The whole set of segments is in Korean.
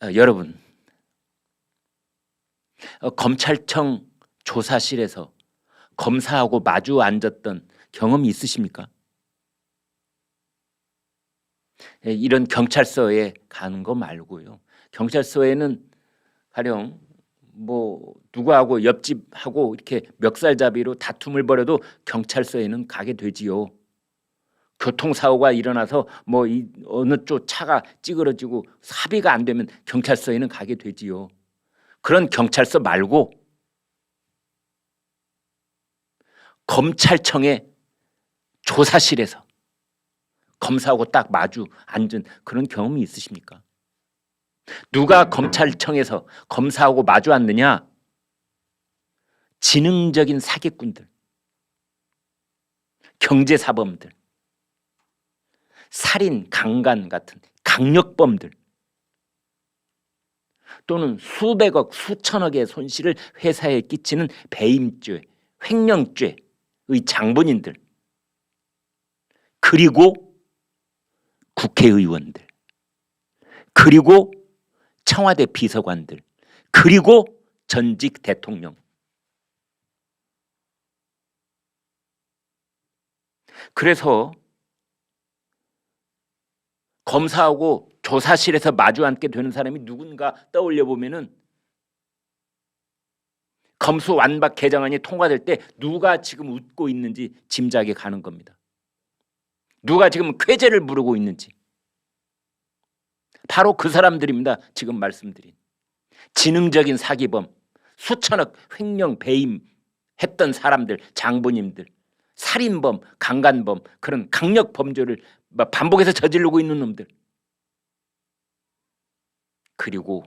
여러분, 검찰청 조사실에서 검사하고 마주 앉았던 경험이 있으십니까? 이런 경찰서에 가는 거 말고요. 경찰서에는 가령 누구하고 옆집하고 이렇게 멱살잡이로 다툼을 벌여도 경찰서에는 가게 되지요. 교통사고가 일어나서 어느 쪽 차가 찌그러지고 합의가 안 되면 경찰서에는 가게 되지요. 그런 경찰서 말고 검찰청의 조사실에서 검사하고 딱 마주 앉은 그런 경험이 있으십니까? 누가 검찰청에서 검사하고 마주 앉느냐? 지능적인 사기꾼들, 경제사범들, 살인, 강간 같은 강력범들, 또는 수백억, 수천억의 손실을 회사에 끼치는 배임죄, 횡령죄의 장본인들, 그리고 국회의원들, 그리고 청와대 비서관들, 그리고 전직 대통령. 그래서 검사하고 조사실에서 마주 앉게 되는 사람이 누군가 떠올려 보면은 검수완박 개정안이 통과될 때 누가 지금 웃고 있는지 짐작이 가는 겁니다. 누가 지금 쾌재를 부르고 있는지. 바로 그 사람들입니다. 지금 말씀드린 지능적인 사기범, 수천억 횡령 배임 했던 사람들, 장본인들, 살인범, 강간범, 그런 강력 범죄를 반복해서 저지르고 있는 놈들, 그리고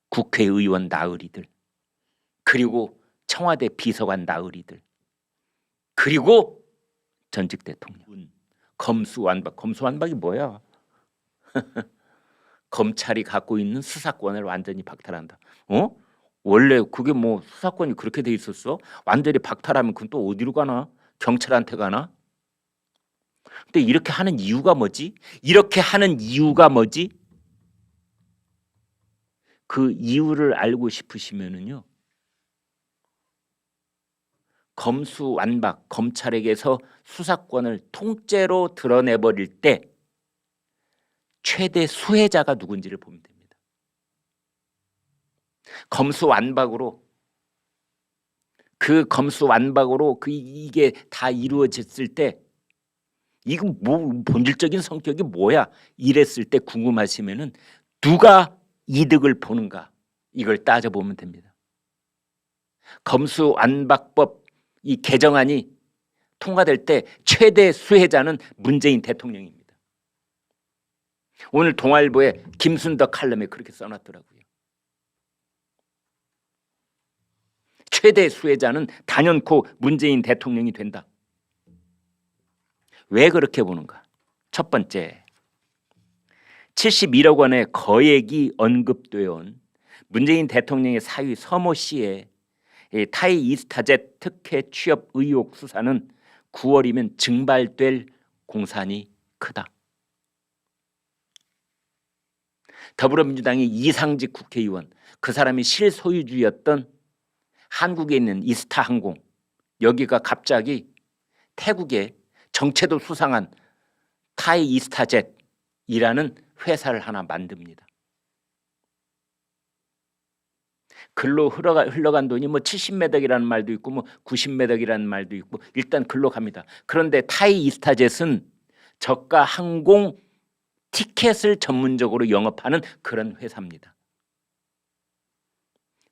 국회의원 나으리들, 그리고 청와대 비서관 나으리들, 그리고 전직 대통령. 검수완박. 검수완박이 뭐야? 검찰이 갖고 있는 수사권을 완전히 박탈한다. 원래 그게 수사권이 그렇게 돼 있었어? 완전히 박탈하면 그건 또 어디로 가나? 경찰한테 가나? 근데 이렇게 하는 이유가 뭐지? 그 이유를 알고 싶으시면은요, 검수완박, 검찰에게서 수사권을 통째로 드러내버릴 때 최대 수혜자가 누군지를 보면 됩니다. 검수완박으로 이게 다 이루어졌을 때 이거 본질적인 성격이 뭐야? 이랬을 때 궁금하시면은 누가 이득을 보는가, 이걸 따져보면 됩니다. 검수완박법 이 개정안이 통과될 때 최대 수혜자는 문재인 대통령입니다. 오늘 동아일보에 김순덕 칼럼에 그렇게 써놨더라고요. 최대 수혜자는 단연코 문재인 대통령이 된다. 왜 그렇게 보는가? 첫 번째, 71억 원의 거액이 언급되어 온 문재인 대통령의 사위 서모 씨의 타이 이스타젯 특혜 취업 의혹 수사는 9월이면 증발될 공산이 크다. 더불어민주당의 이상직 국회의원, 그 사람이 실소유주였던 한국에 있는 이스타항공, 여기가 갑자기 태국에 정체도 수상한 타이 이스타젯이라는 회사를 하나 만듭니다. 글로 흘러간 돈이 70매덕이라는 말도 있고 90매덕이라는 말도 있고 일단 글로 갑니다. 그런데 타이 이스타젯은 저가 항공 티켓을 전문적으로 영업하는 그런 회사입니다.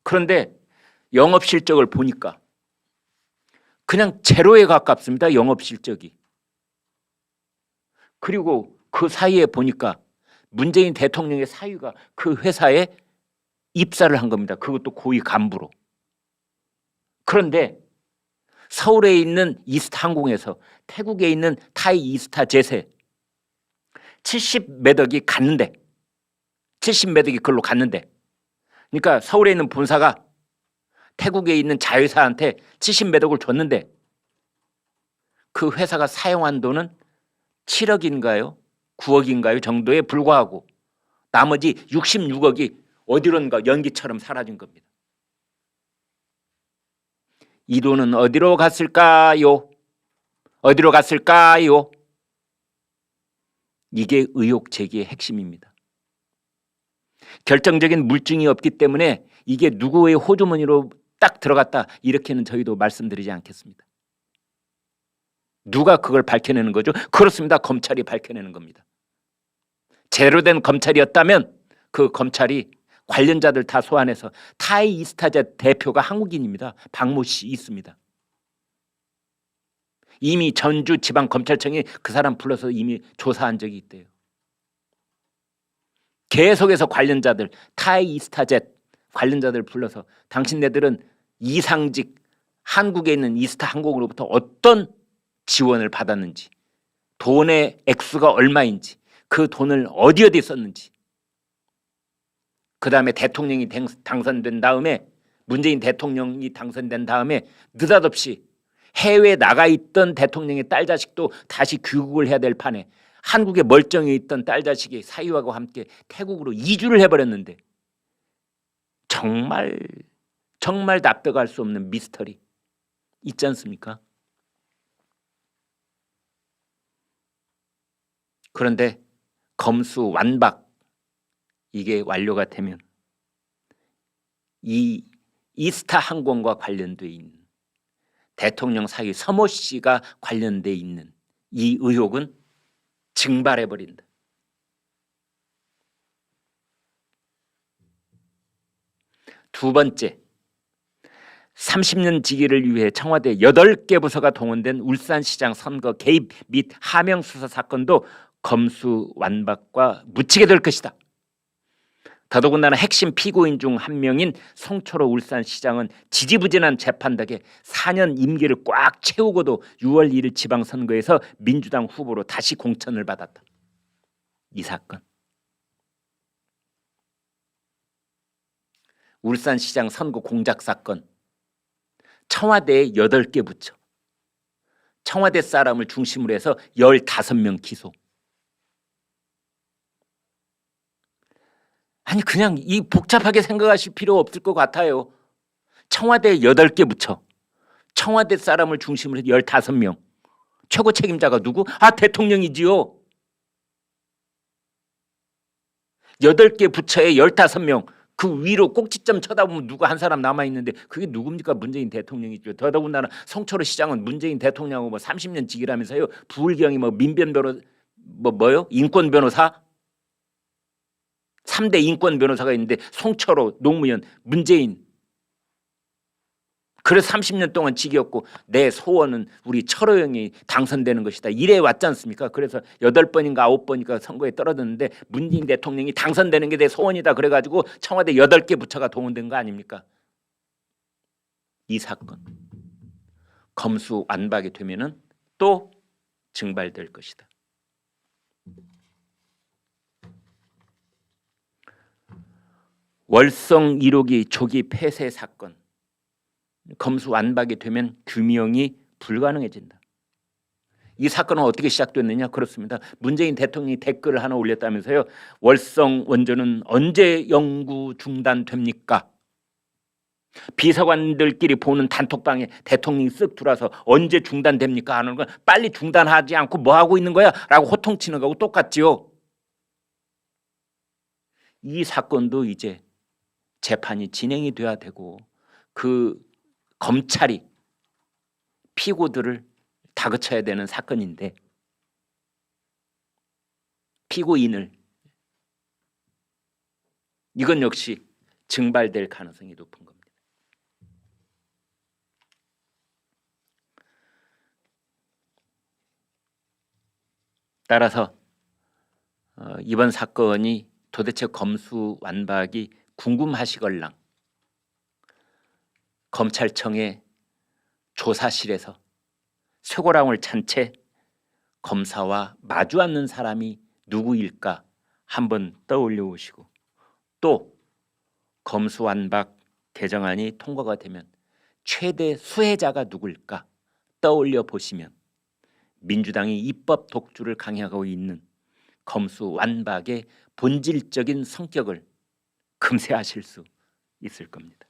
그런데 영업 실적을 보니까 그냥 제로에 가깝습니다. 영업 실적이. 그리고 그 사이에 보니까 문재인 대통령의 사위가 그 회사에 입사를 한 겁니다. 그것도 고위 간부로. 그런데 서울에 있는 이스타항공에서 태국에 있는 타이 이스타젯에 70매덕이 갔는데, 70매덕이 그걸로 갔는데, 그러니까 서울에 있는 본사가 태국에 있는 자회사한테 70매덕을 줬는데 그 회사가 사용한 돈은 7억인가요? 9억인가요? 정도에 불과하고 나머지 66억이 어디론가 연기처럼 사라진 겁니다. 이 돈은 어디로 갔을까요? 어디로 갔을까요? 이게 의혹 제기의 핵심입니다. 결정적인 물증이 없기 때문에 이게 누구의 호주머니로 딱 들어갔다 이렇게는 저희도 말씀드리지 않겠습니다. 누가 그걸 밝혀내는 거죠? 그렇습니다. 검찰이 밝혀내는 겁니다. 제대로 된 검찰이었다면 그 검찰이 관련자들 다 소환해서 타이 이스타젯 대표가 한국인입니다. 박모 씨 있습니다. 이미 전주지방검찰청이 그 사람 불러서 이미 조사한 적이 있대요. 계속해서 관련자들 타이 이스타젯 관련자들 불러서 당신네들은 이상직 한국에 있는 이스타 항공으로부터 어떤 지원을 받았는지, 돈의 액수가 얼마인지, 그 돈을 어디 썼는지, 그 다음에 대통령이 당선된 다음에 문재인 대통령이 당선된 다음에 느닷없이 해외에 나가 있던 대통령의 딸 자식도 다시 귀국을 해야 될 판에 한국에 멀쩡히 있던 딸 자식이 사위하고 함께 태국으로 이주를 해버렸는데 정말 납득할 수 없는 미스터리 있지 않습니까? 그런데 검수 완박 이게 완료가 되면 이 이스타 항공과 관련돼 있는 대통령 사위 서모 씨가 관련돼 있는 이 의혹은 증발해 버린다. 두 번째, 30년 직위를 위해 청와대 8개 부서가 동원된 울산시장 선거 개입 및 하명 수사 사건도 검수 완박과 묻히게 될 것이다. 더더군다나 핵심 피고인 중 한 명인 송철호 울산시장은 지지부진한 재판 덕에 4년 임기를 꽉 채우고도 6월 1일 지방선거에서 민주당 후보로 다시 공천을 받았다. 이 사건. 울산시장 선거 공작 사건. 청와대의 8개 부처. 청와대 사람을 중심으로 해서 15명 기소. 아니 그냥 이 복잡하게 생각하실 필요 없을 것 같아요. 청와대 8개 부처, 청와대 사람을 중심으로 해서 15명. 최고 책임자가 누구? 대통령이지요. 8개 부처에 15명. 그 위로 꼭지점 쳐다보면 누구 한 사람 남아있는데 그게 누굽니까? 문재인 대통령이죠. 더더군다나 송철호 시장은 문재인 대통령하고 30년 직이라면서요. 부울경이 민변 변호 뭐요? 인권 변호사? 3대 인권 변호사가 있는데 송철호, 노무현, 문재인. 그래서 30년 동안 직이었고 내 소원은 우리 철호 형이 당선되는 것이다. 이래 왔지 않습니까? 그래서 8번인가 9번인가 선거에 떨어졌는데 문재인 대통령이 당선되는 게 내 소원이다. 그래가지고 청와대 8개 부처가 동원된 거 아닙니까? 이 사건 검수 완박이 되면은 또 증발될 것이다. 월성 1호기 조기 폐쇄 사건 검수 완박이 되면 규명이 불가능해진다. 이 사건은 어떻게 시작됐느냐? 그렇습니다. 문재인 대통령이 댓글을 하나 올렸다면서요. 월성 원전은 언제 연구 중단됩니까? 비서관들끼리 보는 단톡방에 대통령이 쓱 들어와서 언제 중단됩니까? 하는 건 빨리 중단하지 않고 뭐 하고 있는 거야? 라고 호통치는 거하고 똑같지요. 이 사건도 이제 재판이 진행이 돼야 되고 그 검찰이 피고들을 다그쳐야 되는 사건인데 피고인을 이건 역시 증발될 가능성이 높은 겁니다. 따라서 이번 사건이 도대체 검수 완박이 궁금하시걸랑 검찰청의 조사실에서 쇠고랑을 찬 채 검사와 마주 앉는 사람이 누구일까 한번 떠올려 보시고 또 검수완박 개정안이 통과가 되면 최대 수혜자가 누굴까 떠올려 보시면 민주당이 입법 독주를 강행하고 있는 검수완박의 본질적인 성격을 금세 아실 수 있을 겁니다.